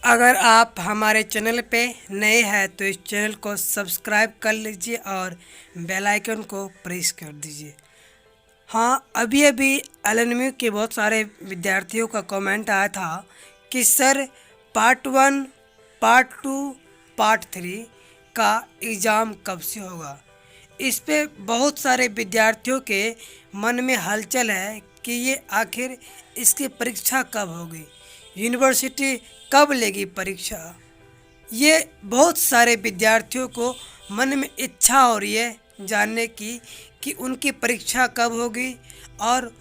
अगर आप हमारे चैनल पे नए हैं तो इस चैनल को सब्सक्राइब कर लीजिए और बेल आइकन को प्रेस कर दीजिए। हाँ, अभी अभी एलएनएमयू के बहुत सारे विद्यार्थियों का कमेंट आया था कि सर पार्ट 1, पार्ट 2, पार्ट 3 का एग्ज़ाम कब से होगा। इस पे बहुत सारे विद्यार्थियों के मन में हलचल है कि ये आखिर इसकी परीक्षा कब होगी, यूनिवर्सिटी कब लेगी परीक्षा। ये बहुत सारे विद्यार्थियों को मन में इच्छा हो रही है जानने की कि उनकी परीक्षा कब होगी और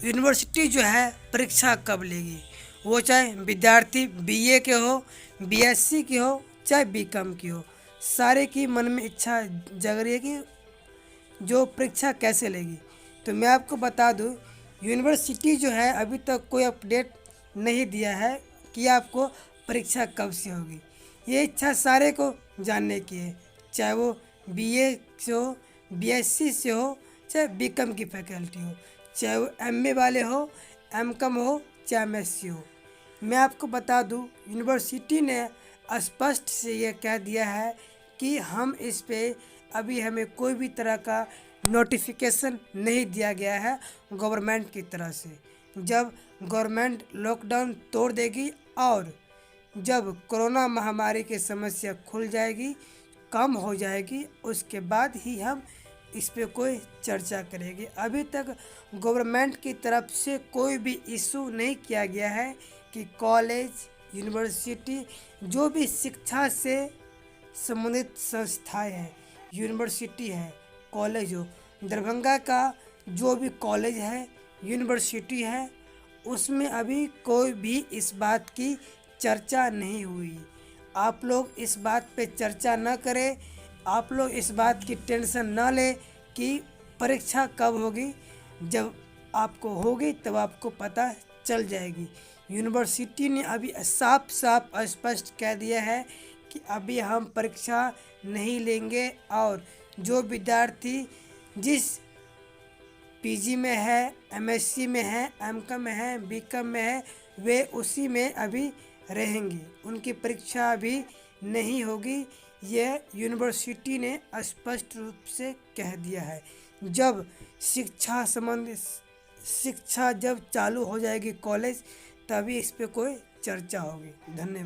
यूनिवर्सिटी जो है परीक्षा कब लेगी। वो चाहे विद्यार्थी बीए के हो, बीएससी की हो, चाहे बीकॉम की हो, सारे की मन में इच्छा जग रही है कि जो परीक्षा कैसे लेगी। तो मैं आपको बता दूं, यूनिवर्सिटी जो है अभी तक कोई अपडेट नहीं दिया है कि आपको परीक्षा कब से होगी। ये इच्छा सारे को जानने की है, चाहे वो बीए से हो, बीएससी से हो, चाहे बीकॉम की फैकल्टी हो, चाहे वो एमए वाले हो, एमकॉम हो, चाहे एमएससी हो। मैं आपको बता दूं, यूनिवर्सिटी ने स्पष्ट से ये कह दिया है कि हम इस पे अभी हमें कोई भी तरह का नोटिफिकेशन नहीं दिया गया है गवर्नमेंट की तरफ से। जब गवर्नमेंट लॉकडाउन तोड़ देगी और जब कोरोना महामारी की समस्या खुल जाएगी, कम हो जाएगी, उसके बाद ही हम इस पे कोई चर्चा करेंगे। अभी तक गवर्नमेंट की तरफ से कोई भी इशू नहीं किया गया है कि कॉलेज, यूनिवर्सिटी, जो भी शिक्षा से संबंधित संस्थाएं हैं, यूनिवर्सिटी है, कॉलेज हो, दरभंगा का जो भी कॉलेज है, यूनिवर्सिटी है, उसमें अभी कोई भी इस बात की चर्चा नहीं हुई। आप लोग इस बात पे चर्चा न करें, आप लोग इस बात की टेंशन न लें कि परीक्षा कब होगी। जब आपको होगी तब आपको पता चल जाएगी। यूनिवर्सिटी ने अभी साफ साफ स्पष्ट कह दिया है कि अभी हम परीक्षा नहीं लेंगे और जो विद्यार्थी जिस पीजी में है, एमएससी में है, एमकॉम में है, बीकॉम में है, वे उसी में अभी रहेंगे, उनकी परीक्षा अभी नहीं होगी। यह यूनिवर्सिटी ने स्पष्ट रूप से कह दिया है। जब शिक्षा जब चालू हो जाएगी कॉलेज, तभी इस पे कोई चर्चा होगी। धन्यवाद।